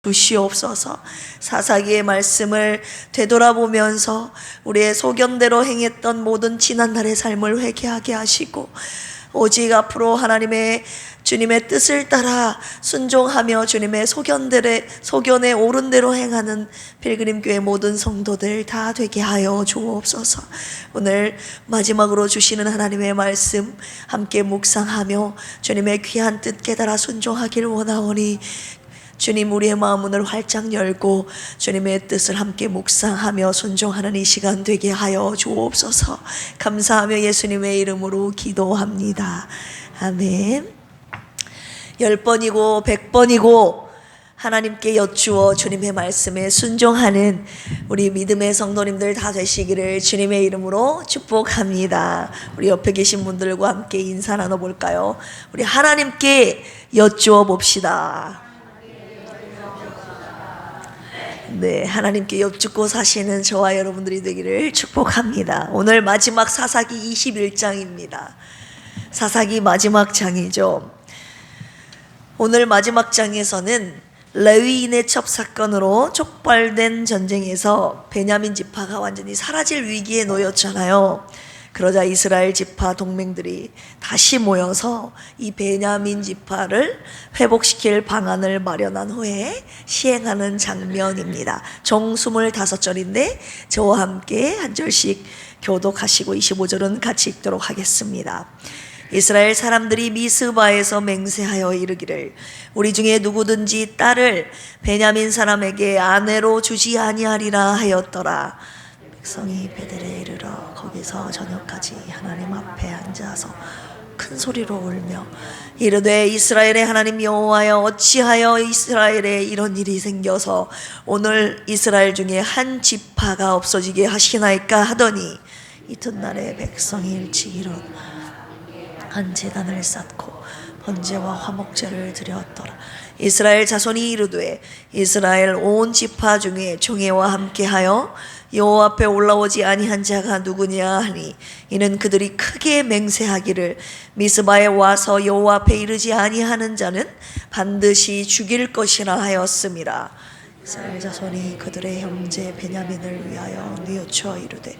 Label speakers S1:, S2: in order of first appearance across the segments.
S1: 주시옵소서. 사사기의 말씀을 되돌아보면서 우리의 소견대로 행했던 모든 지난날의 삶을 회개하게 하시고, 오직 앞으로 하나님의 주님의 뜻을 따라 순종하며 주님의 소견에 옳은 대로 행하는 필그림교회 모든 성도들 다 되게 하여 주옵소서. 오늘 마지막으로 주시는 하나님의 말씀 함께 묵상하며 주님의 귀한 뜻 깨달아 순종하길 원하오니, 주님, 우리의 마음 문을 활짝 열고 주님의 뜻을 함께 묵상하며 순종하는 이 시간 되게 하여 주옵소서. 감사하며 예수님의 이름으로 기도합니다. 아멘. 10번이고 100번이고 하나님께 여쭈어 주님의 말씀에 순종하는 우리 믿음의 성도님들 다 되시기를 주님의 이름으로 축복합니다. 우리 옆에 계신 분들과 함께 인사 나눠볼까요? 우리 하나님께 여쭈어 봅시다. 네, 하나님께 여쭙고 사시는 저와 여러분들이 되기를 축복합니다. 오늘 마지막 사사기 21장입니다. 사사기 마지막 장이죠. 오늘 마지막 장에서는 레위인의 첩사건으로 촉발된 전쟁에서 베냐민 지파가 완전히 사라질 위기에 놓였잖아요. 그러자 이스라엘 지파 동맹들이 다시 모여서 이 베냐민 지파를 회복시킬 방안을 마련한 후에 시행하는 장면입니다. 총 25절인데 저와 함께 한 절씩 교독하시고 25절은 같이 읽도록 하겠습니다. 이스라엘 사람들이 미스바에서 맹세하여 이르기를, 우리 중에 누구든지 딸을 베냐민 사람에게 아내로 주지 아니하리라 하였더라. 백성이 베델에 이르러 거기서 저녁까지 하나님 앞에 앉아서 큰 소리로 울며 이르되, 이스라엘의 하나님 여호와여, 어찌하여 이스라엘에 이런 일이 생겨서 오늘 이스라엘 중에 한 지파가 없어지게 하시나이까 하더니, 이튿날에 백성이 일찍 일어나 한 제단을 쌓고 번제와 화목제를 드렸더라. 이스라엘 자손이 이르되, 이스라엘 온 지파 중에 총회와 함께하여 여호와 앞에 올라오지 아니한 자가 누구냐 하니, 이는 그들이 크게 맹세하기를, 미스바에 와서 여호와 앞에 이르지 아니하는 자는 반드시 죽일 것이라 하였음이라. 이스라엘 자손이 그들의 형제 베냐민을 위하여 뉘우쳐 이르되,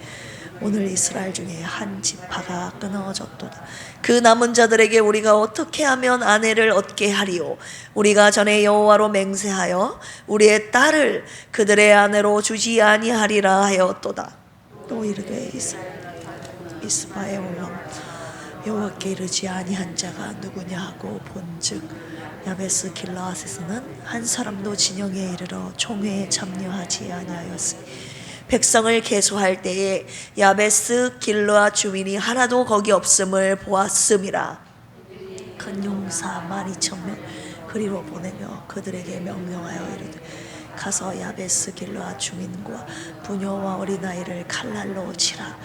S1: 오늘 이스라엘 중에 한 지파가 끊어졌도다. 그 남은 자들에게 우리가 어떻게 하면 아내를 얻게 하리오? 우리가 전에 여호와로 맹세하여 우리의 딸을 그들의 아내로 주지 아니하리라 하였도다. 또 이르되, 미스바에 올라 여호와께 이르지 아니한 자가 누구냐 하고 본즉, 야베스 길르앗에서는 한 사람도 진영에 이르러 총회에 참여하지 아니하였으니, 백성을 계수할 때에 야베스 길르앗 주민이 하나도 거기 없음을 보았음이라. 큰 용사 12,000명 그리로 보내며 그들에게 명령하여 이르되, 가서 야베스 길르앗 주민과 부녀와 어린아이를 칼날로 치라.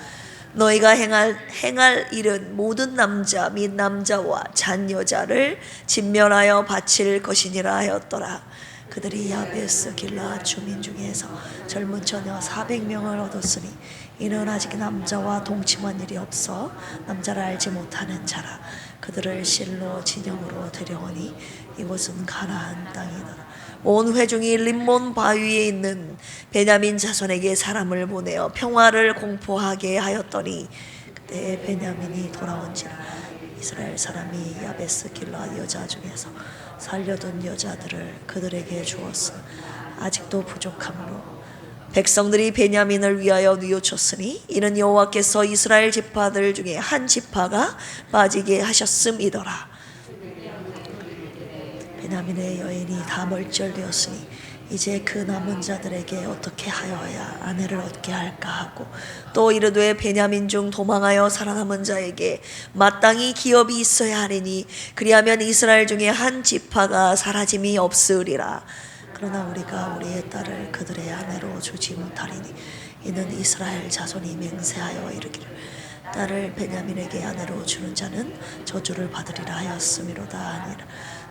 S1: 너희가 행할 일은 모든 남자 및 남자와 잔여자를 진멸하여 바칠 것이니라 하였더라. 그들이 야베스 길르앗 주민 중에서 젊은 처녀 400명을 얻었으니, 이는 아직 남자와 동침한 일이 없어 남자를 알지 못하는 자라. 그들을 실로 진영으로 데려오니 이곳은 가나안 땅이더라. 온 회중이 림몬 바위에 있는 베냐민 자손에게 사람을 보내어 평화를 공포하게 하였더니, 그때 베냐민이 돌아온지라. 이스라엘 사람이 야베스 길르앗 여자 중에서 살려둔 여자들을 그들에게 주었으 아직도 부족하므로 백성들이 베냐민을 위하여 뉘우쳤으니, 이는 여호와께서 이스라엘 지파들 중에 한 지파가 빠지게 하셨음이더라. 베냐민의 여인이 다 멀절되었으니 이제 그 남은 자들에게 어떻게 하여야 아내를 얻게 할까 하고, 또 이르되, 베냐민 중 도망하여 살아남은 자에게 마땅히 기업이 있어야 하리니, 그리하면 이스라엘 중에 한 지파가 사라짐이 없으리라. 그러나 우리가 우리의 딸을 그들의 아내로 주지 못하리니, 이는 이스라엘 자손이 맹세하여 이르기를, 딸을 베냐민에게 아내로 주는 자는 저주를 받으리라 하였음이로다 하니라.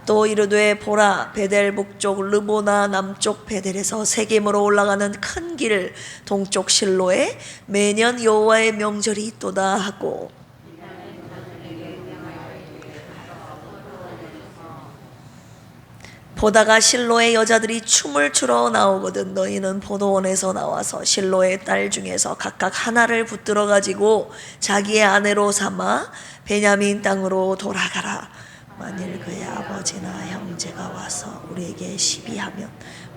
S1: 또 이르되, 보라, 베델 북쪽 르보나 남쪽 베델에서 세겜으로 올라가는 큰 길 동쪽 실로에 매년 여호와의 명절이 있도다 하고, 보다가 실로의 여자들이 춤을 추러 나오거든 너희는 포도원에서 나와서 실로의 딸 중에서 각각 하나를 붙들어 가지고 자기의 아내로 삼아 베냐민 땅으로 돌아가라. 만일 그의 아버지나 형제가 와서 우리에게 시비하면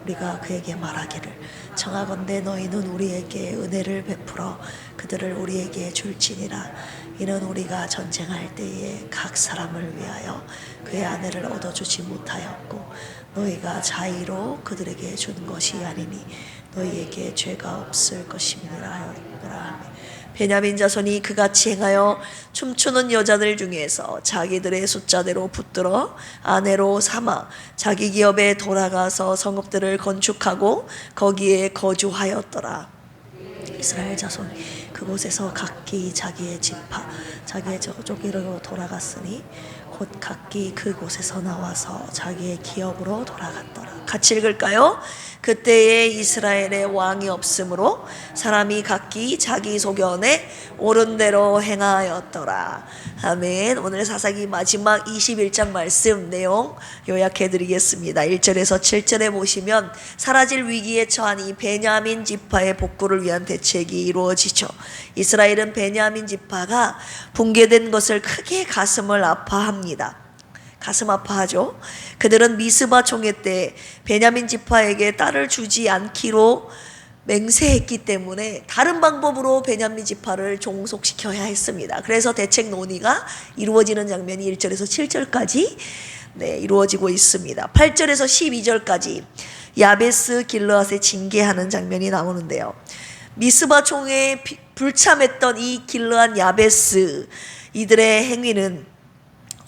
S1: 우리가 그에게 말하기를 청하건대 너희는 우리에게 은혜를 베풀어 그들을 우리에게 줄지니라. 이는 우리가 전쟁할 때에 각 사람을 위하여 그의 아내를 얻어주지 못하였고 너희가 자의로 그들에게 준 것이 아니니 너희에게 죄가 없을 것임이라 하였더라. 베냐민 자손이 그같이 행하여 춤추는 여자들 중에서 자기들의 숫자대로 붙들어 아내로 삼아 자기 기업에 돌아가서 성읍들을 건축하고 거기에 거주하였더라. 이스라엘 자손 그곳에서 각기 자기의 지파 자기의 저쪽으로 돌아갔으니 곧 각기 그곳에서 나와서 자기의 기업으로 돌아갔더라. 같이 읽을까요? 그때에 이스라엘에 왕이 없으므로 사람이 각기 자기 소견에 옳은 대로 행하였더라. 아멘. 오늘 사사기 마지막 21장 말씀 내용 요약해 드리겠습니다. 1절에서 7절에 보시면 사라질 위기에 처한 이 베냐민 지파의 복구를 위한 대책이 이루어지죠. 이스라엘은 베냐민 지파가 붕괴된 것을 크게 가슴을 아파합니다. 가슴 아파하죠. 그들은 미스바 총회 때 베냐민 지파에게 딸을 주지 않기로 맹세했기 때문에 다른 방법으로 베냐민 지파를 종속시켜야 했습니다. 그래서 대책 논의가 이루어지는 장면이 1절에서 7절까지 이루어지고 있습니다. 8절에서 12절까지 야베스 길르앗에 징계하는 장면이 나오는데요. 미스바 총회에 불참했던 이 길르앗 야베스 이들의 행위는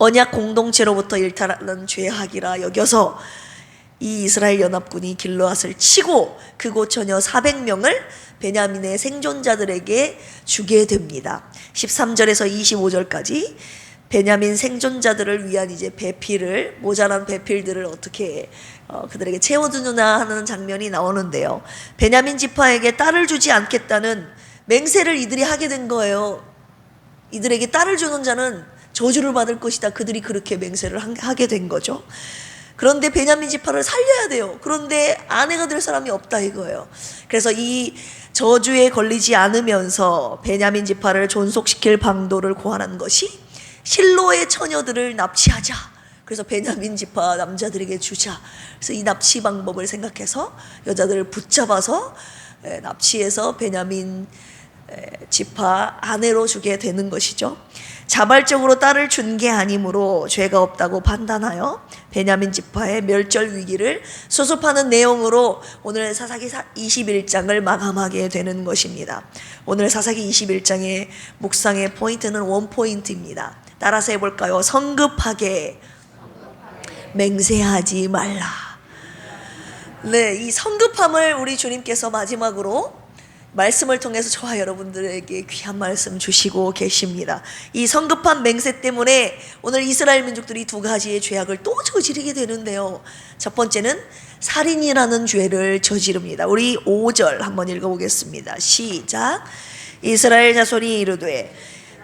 S1: 언약 공동체로부터 일탈하는 죄악이라 여겨서 이 이스라엘 연합군이 길르앗을 치고 그곳 처녀 400명을 베냐민의 생존자들에게 주게 됩니다. 13절에서 25절까지 베냐민 생존자들을 위한 이제 배필을 모자란 배필들을 어떻게 그들에게 채워주느냐 하는 장면이 나오는데요. 베냐민 지파에게 딸을 주지 않겠다는 맹세를 이들이 하게 된 거예요. 이들에게 딸을 주는 자는 저주를 받을 것이다. 그들이 그렇게 맹세를 하게 된 거죠. 그런데 베냐민 지파를 살려야 돼요. 그런데 아내가 될 사람이 없다 이거예요. 그래서 이 저주에 걸리지 않으면서 베냐민 지파를 존속시킬 방도를 고안한 것이 실로의 처녀들을 납치하자. 그래서 베냐민 지파 남자들에게 주자. 그래서 이 납치 방법을 생각해서 여자들을 붙잡아서 납치해서 베냐민 지파 아내로 주게 되는 것이죠. 자발적으로 딸을 준 게 아니므로 죄가 없다고 판단하여 베냐민 지파의 멸절 위기를 수습하는 내용으로 오늘 사사기 21장을 마감하게 되는 것입니다. 오늘 사사기 21장의 묵상의 포인트는 원포인트입니다. 따라서 해볼까요? 성급하게 맹세하지 말라. 네, 이 성급함을 우리 주님께서 마지막으로 말씀을 통해서 저와 여러분들에게 귀한 말씀 주시고 계십니다. 이 성급한 맹세 때문에 오늘 이스라엘 민족들이 두 가지의 죄악을 또 저지르게 되는데요. 첫 번째는 살인이라는 죄를 저지릅니다. 우리 5절 한번 읽어보겠습니다. 시작. 이스라엘 자손이 이르되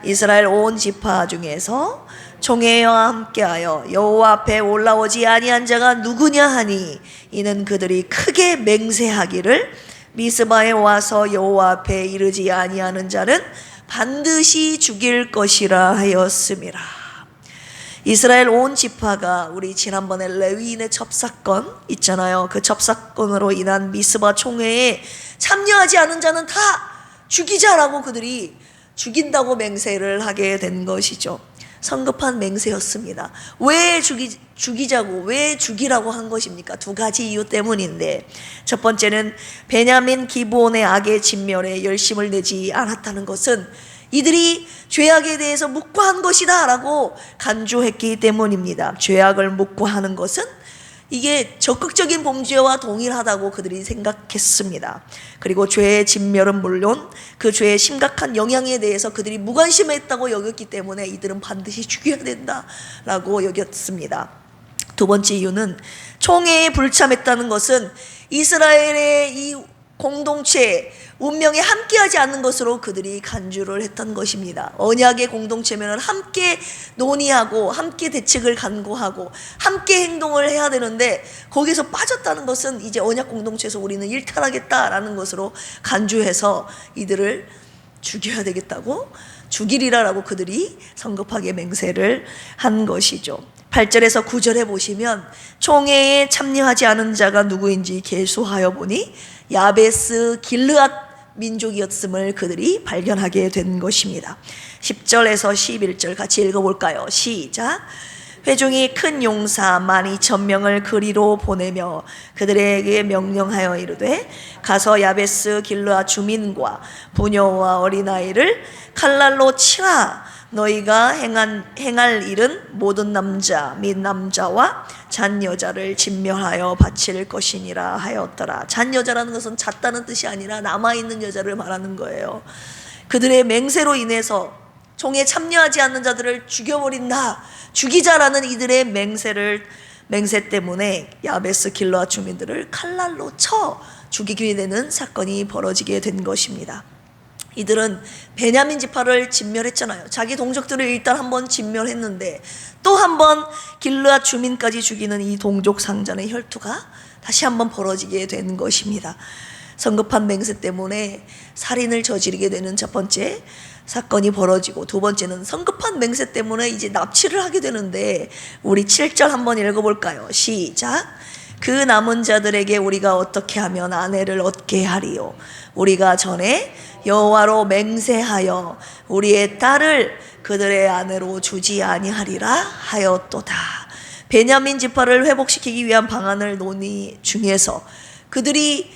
S1: 이스라엘 온 지파 중에서 총회와 함께하여 여호와 앞에 올라오지 아니한 자가 누구냐 하니 이는 그들이 크게 맹세하기를 미스바에 와서 여호와 앞에 이르지 아니하는 자는 반드시 죽일 것이라 하였음이라. 이스라엘 온 지파가 우리 지난번에 레위인의 첩사건 있잖아요. 그 첩사건으로 인한 미스바 총회에 참여하지 않은 자는 다 죽이자라고 그들이 죽인다고 맹세를 하게 된 것이죠. 성급한 맹세였습니다. 왜 죽이자고 왜 죽이라고 한 것입니까? 두 가지 이유 때문인데, 첫 번째는 베냐민 기브온의 악의 진멸에 열심을 내지 않았다는 것은 이들이 죄악에 대해서 묵과한 것이다 라고 간주했기 때문입니다. 죄악을 묵과하는 것은 이게 적극적인 범죄와 동일하다고 그들이 생각했습니다. 그리고 죄의 진멸은 물론 그 죄의 심각한 영향에 대해서 그들이 무관심했다고 여겼기 때문에 이들은 반드시 죽여야 된다라고 여겼습니다. 두 번째 이유는 총회에 불참했다는 것은 이스라엘의 이 공동체 운명에 함께하지 않는 것으로 그들이 간주를 했던 것입니다. 언약의 공동체면 함께 논의하고 함께 대책을 간구하고 함께 행동을 해야 되는데 거기서 빠졌다는 것은 이제 언약 공동체에서 우리는 일탈하겠다라는 것으로 간주해서 이들을 죽여야 되겠다고, 죽이리라라고 그들이 성급하게 맹세를 한 것이죠. 8절에서 9절에 보시면 총회에 참여하지 않은 자가 누구인지 계수하여 보니 야베스 길르앗 민족이었음을 그들이 발견하게 된 것입니다. 10절에서 11절 같이 읽어볼까요? 시작. 회중이 큰 용사 12,000명을 그리로 보내며 그들에게 명령하여 이르되 가서 야베스 길르앗 주민과 부녀와 어린아이를 칼날로 치라. 너희가 행할 일은 모든 남자 및 남자와 잔여자를 진멸하여 바칠 것이니라 하였더라. 잔여자라는 것은 잤다는 뜻이 아니라 남아있는 여자를 말하는 거예요. 그들의 맹세로 인해서 총에 참여하지 않는 자들을 죽여버린다, 죽이자라는 이들의 맹세 때문에 야베스 길르앗 주민들을 칼날로 쳐 죽이게 되는 사건이 벌어지게 된 것입니다. 이들은 베냐민 지파를 진멸했잖아요. 자기 동족들을 일단 한번 진멸했는데 또 한번 길르앗 주민까지 죽이는 이 동족 상잔의 혈투가 다시 한번 벌어지게 된 것입니다. 성급한 맹세 때문에 살인을 저지르게 되는 첫 번째 사건이 벌어지고, 두 번째는 성급한 맹세 때문에 이제 납치를 하게 되는데 우리 7절 한번 읽어볼까요? 시작. 그 남은 자들에게 우리가 어떻게 하면 아내를 얻게 하리요? 우리가 전에 여호와로 맹세하여 우리의 딸을 그들의 아내로 주지 아니하리라 하였도다. 베냐민 지파를 회복시키기 위한 방안을 논의 중에서 그들이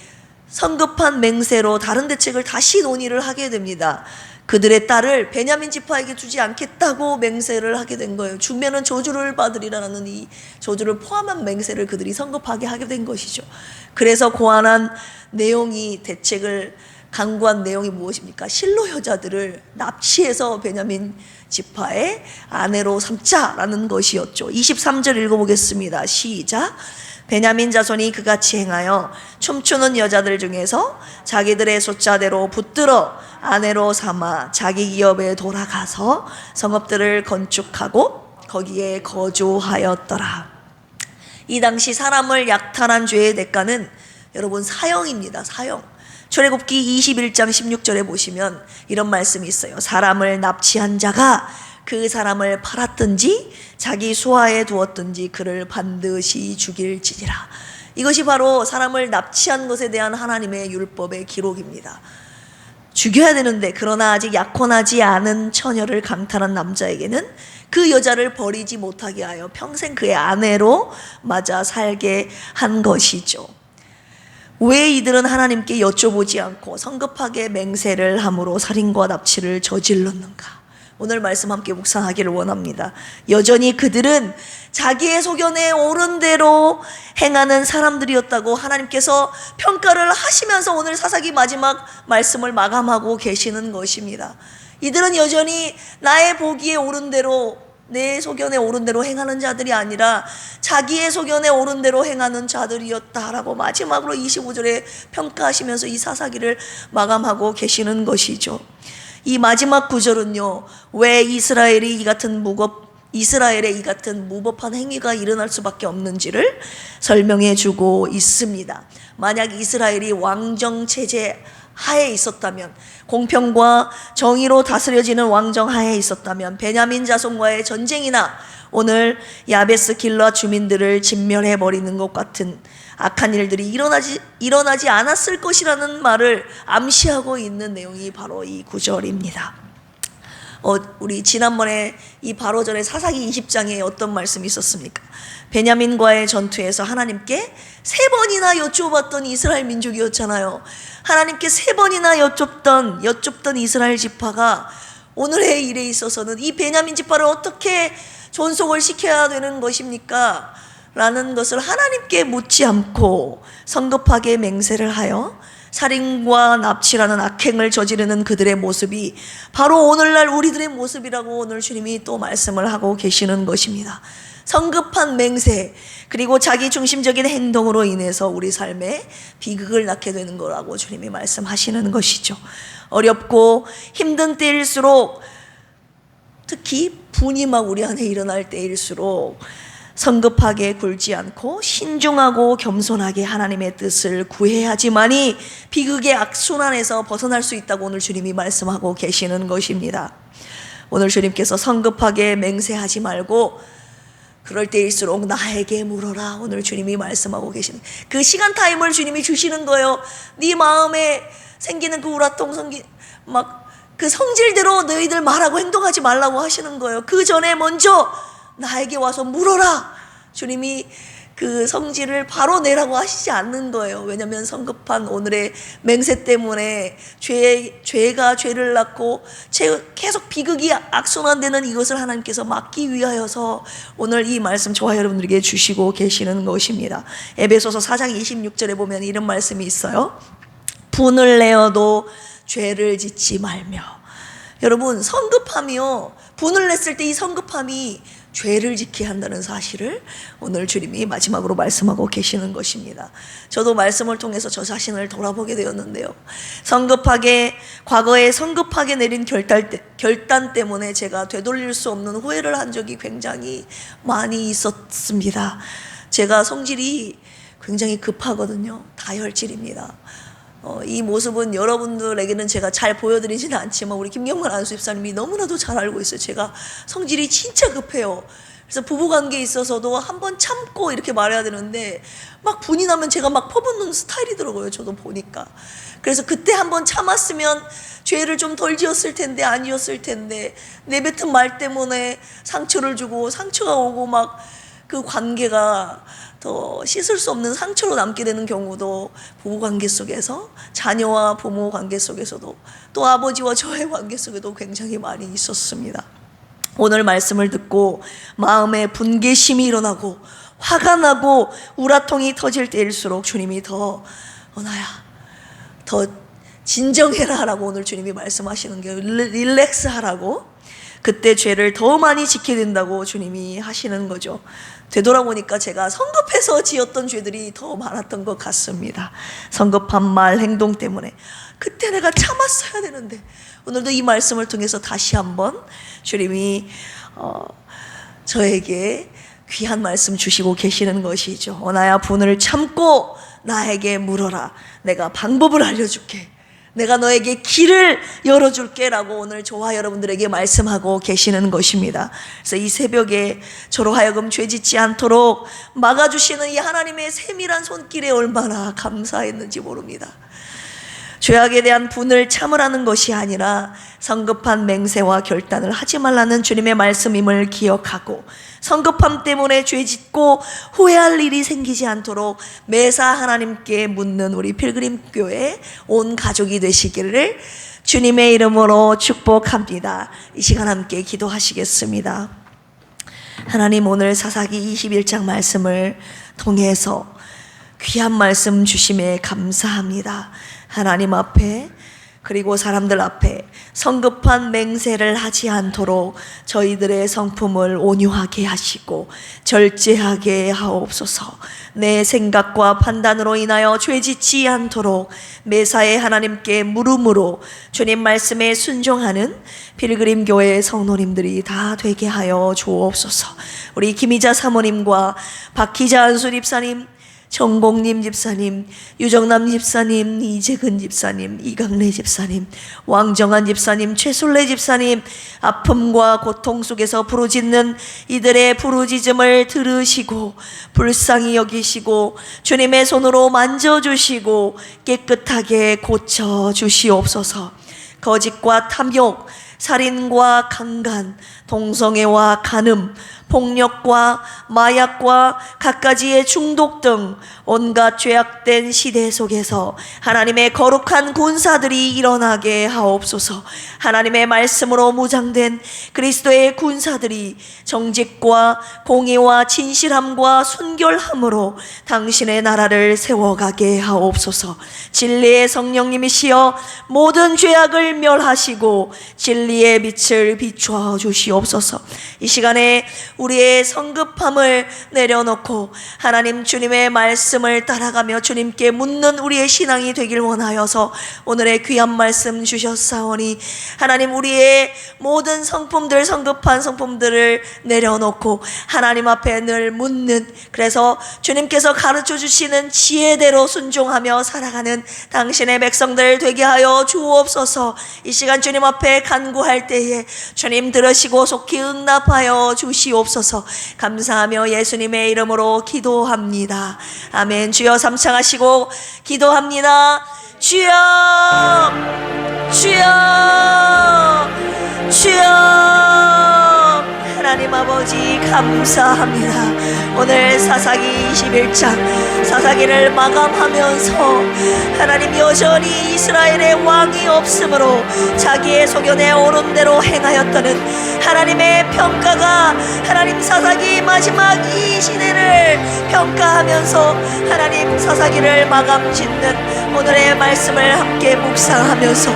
S1: 성급한 맹세로 다른 대책을 다시 논의를 하게 됩니다. 그들의 딸을 베냐민 지파에게 주지 않겠다고 맹세를 하게 된 거예요. 주면은 저주를 받으리라는 이 저주를 포함한 맹세를 그들이 성급하게 하게 된 것이죠. 그래서 고안한 내용이, 대책을 강구한 내용이 무엇입니까? 실로 여자들을 납치해서 베냐민 지파의 아내로 삼자라는 것이었죠. 23절 읽어보겠습니다. 시작. 베냐민 자손이 그같이 행하여 춤추는 여자들 중에서 자기들의 숫자대로 붙들어 아내로 삼아 자기 기업에 돌아가서 성읍들을 건축하고 거기에 거주하였더라. 이 당시 사람을 약탈한 죄의 대가는 여러분 사형입니다. 사형. 출애굽기 21장 16절에 보시면 이런 말씀이 있어요. 사람을 납치한 자가 그 사람을 팔았든지 자기 수하에 두었든지 그를 반드시 죽일지니라. 이것이 바로 사람을 납치한 것에 대한 하나님의 율법의 기록입니다. 죽여야 되는데 그러나 아직 약혼하지 않은 처녀를 강탈한 남자에게는 그 여자를 버리지 못하게 하여 평생 그의 아내로 맞아 살게 한 것이죠. 왜 이들은 하나님께 여쭤보지 않고 성급하게 맹세를 함으로 살인과 납치를 저질렀는가? 오늘 말씀 함께 묵상하기를 원합니다. 여전히 그들은 자기의 소견에 옳은 대로 행하는 사람들이었다고 하나님께서 평가를 하시면서 오늘 사사기 마지막 말씀을 마감하고 계시는 것입니다. 이들은 여전히 나의 보기에 옳은 대로, 내 소견에 옳은 대로 행하는 자들이 아니라 자기의 소견에 옳은 대로 행하는 자들이었다라고 마지막으로 25절에 평가하시면서 이 사사기를 마감하고 계시는 것이죠. 이 마지막 구절은요, 왜 이스라엘의 이 같은 무법한 행위가 일어날 수밖에 없는지를 설명해 주고 있습니다. 만약 이스라엘이 왕정 체제 하에 있었다면, 공평과 정의로 다스려지는 왕정 하에 있었다면 베냐민 자손과의 전쟁이나 오늘 야베스 길르앗 주민들을 진멸해 버리는 것 같은 악한 일들이 일어나지 않았을 것이라는 말을 암시하고 있는 내용이 바로 이 구절입니다. 우리 지난번에 이 바로 전에 사사기 20장에 어떤 말씀이 있었습니까? 베냐민과의 전투에서 하나님께 3번이나 여쭤봤던 이스라엘 민족이었잖아요. 하나님께 3번이나 여쭙던 이스라엘 지파가 오늘의 일에 있어서는 이 베냐민 지파를 어떻게 존속을 시켜야 되는 것입니까? 라는 것을 하나님께 묻지 않고 성급하게 맹세를 하여 살인과 납치라는 악행을 저지르는 그들의 모습이 바로 오늘날 우리들의 모습이라고 오늘 주님이 또 말씀을 하고 계시는 것입니다. 성급한 맹세, 그리고 자기 중심적인 행동으로 인해서 우리 삶에 비극을 낳게 되는 거라고 주님이 말씀하시는 것이죠. 어렵고 힘든 때일수록, 특히 분이 막 우리 안에 일어날 때일수록 성급하게 굴지 않고 신중하고 겸손하게 하나님의 뜻을 구해야지만이 비극의 악순환에서 벗어날 수 있다고 오늘 주님이 말씀하고 계시는 것입니다. 오늘 주님께서 성급하게 맹세하지 말고 그럴 때일수록 나에게 물어라, 오늘 주님이 말씀하고 계시는 그 시간 타임을 주님이 주시는 거예요. 네 마음에 생기는 그 우라통 막 그 성질대로 너희들 말하고 행동하지 말라고 하시는 거예요. 그 전에 먼저 나에게 와서 물어라. 주님이 그 성질을 바로 내라고 하시지 않는 거예요. 왜냐하면 성급한 오늘의 맹세 때문에 죄가 죄를 낳고 계속 비극이 악순환되는 이것을 하나님께서 막기 위하여서 오늘 이 말씀 저와 여러분들에게 주시고 계시는 것입니다. 에베소서 4장 26절에 보면 이런 말씀이 있어요. 분을 내어도 죄를 짓지 말며. 여러분, 성급함이요, 분을 냈을 때 이 성급함이 죄를 짓게 한다는 사실을 오늘 주님이 마지막으로 말씀하고 계시는 것입니다. 저도 말씀을 통해서 저 자신을 돌아보게 되었는데요, 과거에 성급하게 내린 결단 때문에 제가 되돌릴 수 없는 후회를 한 적이 굉장히 많이 있었습니다. 제가 성질이 굉장히 급하거든요. 다혈질입니다. 이 모습은 여러분들에게는 제가 잘 보여드리지는 않지만 우리 김경만 안수집사님이 너무나도 잘 알고 있어요. 제가 성질이 진짜 급해요. 그래서 부부관계에 있어서도 한번 참고 이렇게 말해야 되는데 막 분이 나면 제가 막 퍼붓는 스타일이더라고요. 저도 보니까. 그래서 그때 한번 참았으면 죄를 좀 덜 지었을 텐데, 아니었을 텐데, 내뱉은 말 때문에 상처를 주고 상처가 오고 막 그 관계가 더 씻을 수 없는 상처로 남게 되는 경우도 부부관계 속에서, 자녀와 부모 관계 속에서도, 또 아버지와 저의 관계 속에도 굉장히 많이 있었습니다. 오늘 말씀을 듣고 마음에 분개심이 일어나고 화가 나고 우라통이 터질 때일수록 주님이 나야 더 진정해라 라고 오늘 주님이 말씀하시는 게, 릴렉스 하라고, 그때 죄를 더 많이 짓게 된다고 주님이 하시는 거죠. 되돌아보니까 제가 성급해서 지었던 죄들이 더 많았던 것 같습니다. 성급한 말, 행동 때문에. 그때 내가 참았어야 되는데, 오늘도 이 말씀을 통해서 다시 한번 주님이 저에게 귀한 말씀 주시고 계시는 것이죠. 나야 분을 참고 나에게 물어라. 내가 방법을 알려줄게. 내가 너에게 길을 열어줄게 라고 오늘 저와 여러분들에게 말씀하고 계시는 것입니다. 그래서 이 새벽에 저로 하여금 죄짓지 않도록 막아주시는 이 하나님의 세밀한 손길에 얼마나 감사했는지 모릅니다. 죄악에 대한 분을 참으라는 것이 아니라 성급한 맹세와 결단을 하지 말라는 주님의 말씀임을 기억하고, 성급함 때문에 죄짓고 후회할 일이 생기지 않도록 매사 하나님께 묻는 우리 필그림교회 온 가족이 되시기를 주님의 이름으로 축복합니다. 이 시간 함께 기도하시겠습니다. 하나님, 오늘 사사기 21장 말씀을 통해서 귀한 말씀 주심에 감사합니다. 하나님 앞에, 그리고 사람들 앞에 성급한 맹세를 하지 않도록 저희들의 성품을 온유하게 하시고 절제하게 하옵소서. 내 생각과 판단으로 인하여 죄짓지 않도록 매사에 하나님께 물음으로 주님 말씀에 순종하는 필그림 교회의 성도님들이 다 되게 하여 주옵소서. 우리 김희자 사모님과 박희자 안수 집사님, 정봉님 집사님, 유정남 집사님, 이재근 집사님, 이강래 집사님, 왕정한 집사님, 최술래 집사님, 아픔과 고통 속에서 부르짖는 이들의 부르짖음을 들으시고 불쌍히 여기시고 주님의 손으로 만져주시고 깨끗하게 고쳐주시옵소서. 거짓과 탐욕, 살인과 강간, 동성애와 간음, 폭력과 마약과 갖가지의 중독 등 온갖 죄악된 시대 속에서 하나님의 거룩한 군사들이 일어나게 하옵소서. 하나님의 말씀으로 무장된 그리스도의 군사들이 정직과 공의와 진실함과 순결함으로 당신의 나라를 세워가게 하옵소서. 진리의 성령님이시여 모든 죄악을 멸하시고 진리의 빛을 비추어 주시옵소서. 이 시간에 우리의 성급함을 내려놓고 하나님 주님의 말씀을 따라가며 주님께 묻는 우리의 신앙이 되길 원하여서 오늘의 귀한 말씀 주셨사오니 하나님 우리의 모든 성품들, 성급한 성품들을 내려놓고 하나님 앞에 늘 묻는, 그래서 주님께서 가르쳐 주시는 지혜대로 순종하며 살아가는 당신의 백성들 되게 하여 주옵소서. 이 시간 주님 앞에 간구할 때에 주님 들으시고 속히 응답하여 주시옵소서. 감사하며 예수님의 이름으로 기도합니다. 아멘. 주여 삼창하시고 기도합니다. 주여, 주여, 주여. 하나님 아버지 감사합니다. 오늘 사사기 21장 사사기를 마감하면서 하나님 여전히 이스라엘의 왕이 없으므로 자기의 소견에 오른 대로 행하였다는 하나님의 평가가, 하나님 사사기 마지막 이 시대를 평가하면서 하나님 사사기를 마감 짓는 오늘의 말씀을 함께 묵상하면서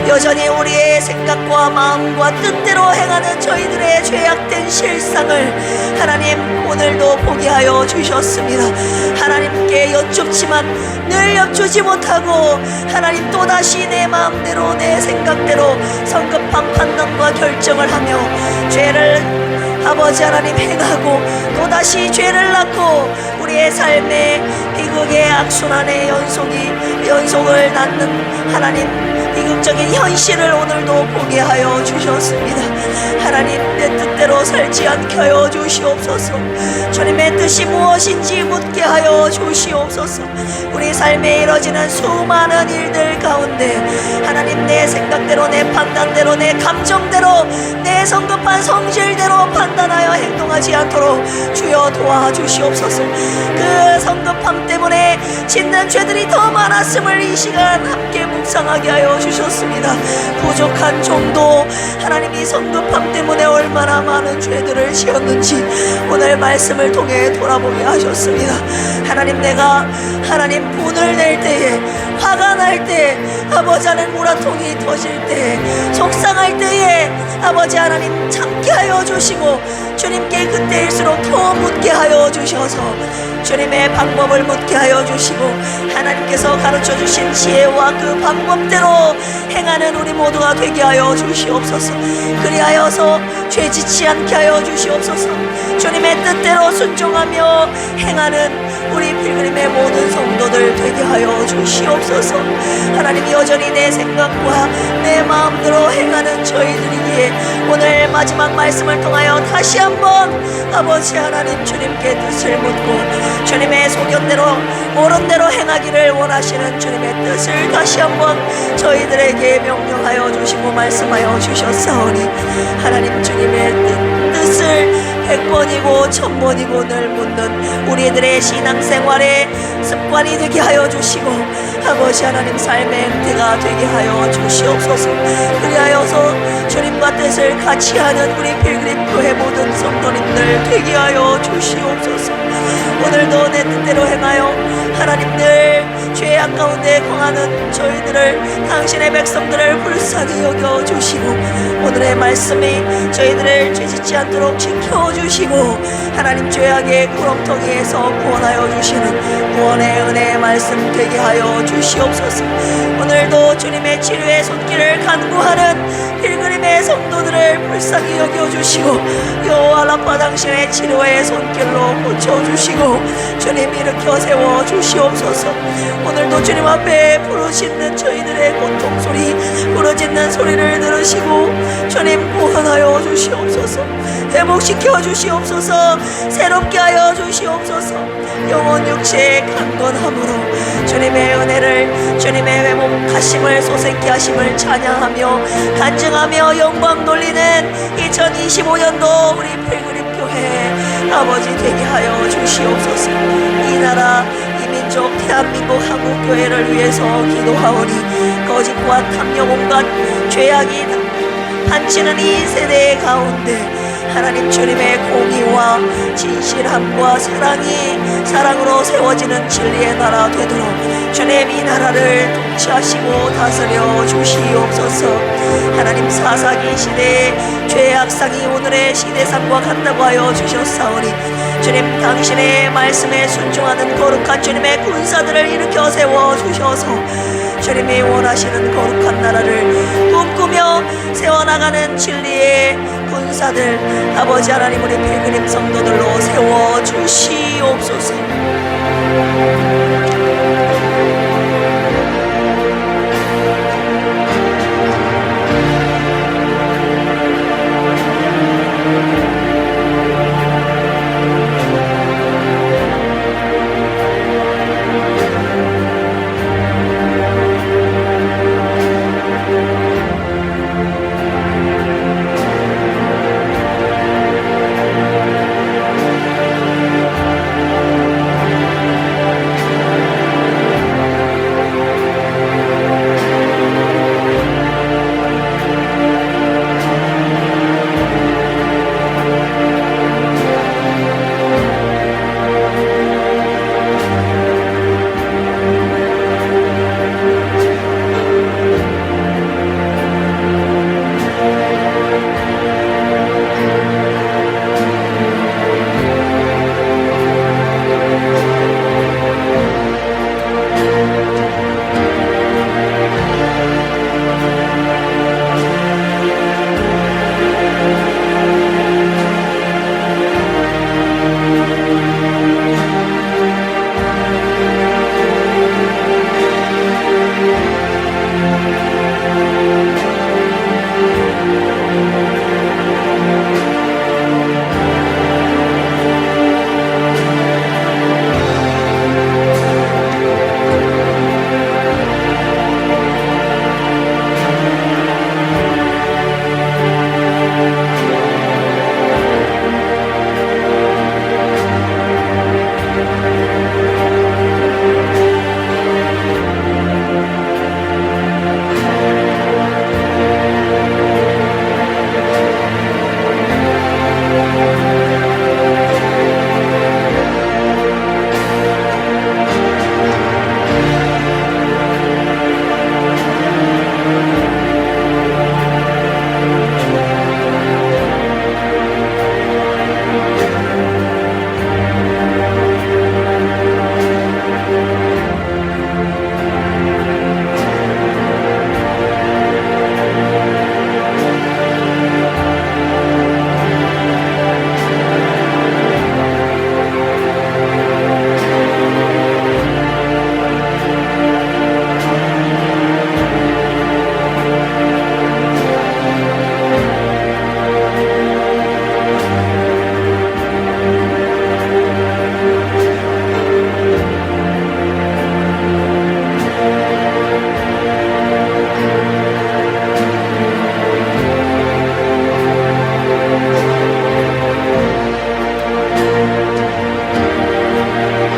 S1: 여전히 우리의 생각과 마음과 뜻대로 행하는 저희들의 죄악된 실상을 하나님 오늘도 보게 하여 주셨습니다. 하나님께 여쭙지만 늘 여쭈지 못하고 하나님 또다시 내 마음대로 내 생각대로 성급한 판단과 결정을 하며 죄를 아버지 하나님 행하고 또다시 죄를 낳고 우리의 삶의 비극의 악순환의 연속을 낳는 하나님 비극적인 현실을 오늘도 보게 하여 주셨습니다. 하나님 내 뜻대로 살지 않게 하여 주시옵소서. 주님의 뜻이 무엇인지 묻게 하여 주시옵소서. 우리 삶에 이뤄지는 수많은 일들 가운데 하나님 내 생각대로 내 판단대로 내 감정대로 내 성급한 성질대로 판단하여 행동하지 않도록 주여 도와주시옵소서. 그 성급함 때문에 짓는 죄들이 더 많았음을 이 시간 함께 묵상하게 하여 주셨습니다. 부족한 종도 하나님이 성급함 때문에 얼마나 많은 죄들을 지었는지 오늘 말씀을 통해 돌아보게 하셨습니다. 하나님 내가 하나님 분을 낼 때에, 화가 날 때, 아버지 하나님 우라통이 터질 때에, 속상할 때에 아버지 하나님 참게 하여 주시고 주님께 그때일수록 더 묻게 하여 주셔서 주님의 방법을 묻게 하여 주시고 하나님께서 가르쳐 주신 지혜와 그 방법대로 행하는 우리 모두가 되게 하여 주시옵소서. 그리하여서 죄짓지 않게 하여 주시옵소서. 주님의 뜻대로 순종하며 행하는 우리 필그림의 모든 성도들 되게 하여 주시옵소서. 하나님 여전히 내 생각과 내 마음대로 행하는 저희들이기에 오늘 마지막 말씀을 통하여 다시 한번 아버지 하나님 주님께 뜻을 묻고 주님의 소견대로 옳은 대로 행하기를 원하시는 주님의 뜻을 다시 한번 저희들에게 명령하여 주시고 말씀하여 주셨사오니 하나님 주님의 뜻을 100번이고 1000번이고 늘 묻는 우리들의 신앙생활의 습관이 되게 하여 주시고 아버지 하나님 삶의 행태가 되게 하여 주시옵소서. 그리하여서 주님과 뜻을 같이 하는 우리 필그림 교회 모든 성도님들 되게 하여 주시옵소서. 오늘도 내 뜻대로 행하여 하나님 늘 죄악 가운데 거하는 저희들을 당신의 백성들을 불쌍히 여겨주시고 오늘의 말씀이 저희들을 죄짓지 않도록 지켜주시고 하나님 죄악의 구렁텅이에서 구원하여 주시는 구원의 은혜의 말씀 되게 하여 주시옵소서. 오늘도 주님의 치료의 손길을 간구하는 필그림의 성도들을 불쌍히 여겨주시고 여호와 라파 당신의 치료의 손길로 고쳐주시고 주님 일으켜 세워주시옵소서. 오늘도 주님 앞에 부르짖는 저희들의 고통소리, 부르짖는 소리를 들으시고 주님 구원하여 주시옵소서. 회복시켜 주시옵소서. 새롭게 하여 주시옵소서. 영혼 육체의 강건함으로 주님의 은혜를, 주님의 회복하심을, 소생케 하심을 찬양하며 간증하며 영광 돌리는 2025년도 우리 필그림 교회 아버지 되게 하여 주시옵소서. 이 나라 이 민족 대한민국 한국교회를 위해서 기도하오니 거짓과 탐욕 온갖 죄악이 판치는 이 세대 가운데 하나님 주님의 공의와 진실함과 사랑이 사랑으로 세워지는 진리의 나라 되도록 주님 이 나라를 통치하시고 다스려 주시옵소서. 하나님 사사기 시대의 죄의 악상이 오늘의 시대상과 같다고 하여 주셨사오니 주님 당신의 말씀에 순종하는 거룩한 주님의 군사들을 일으켜 세워 주셔서 주님이 원하시는 거룩한 나라를 꿈꾸며 세워나가는 진리의 군사들 아버지 하나님 우리 필그림 성도들로 세워 주시옵소서.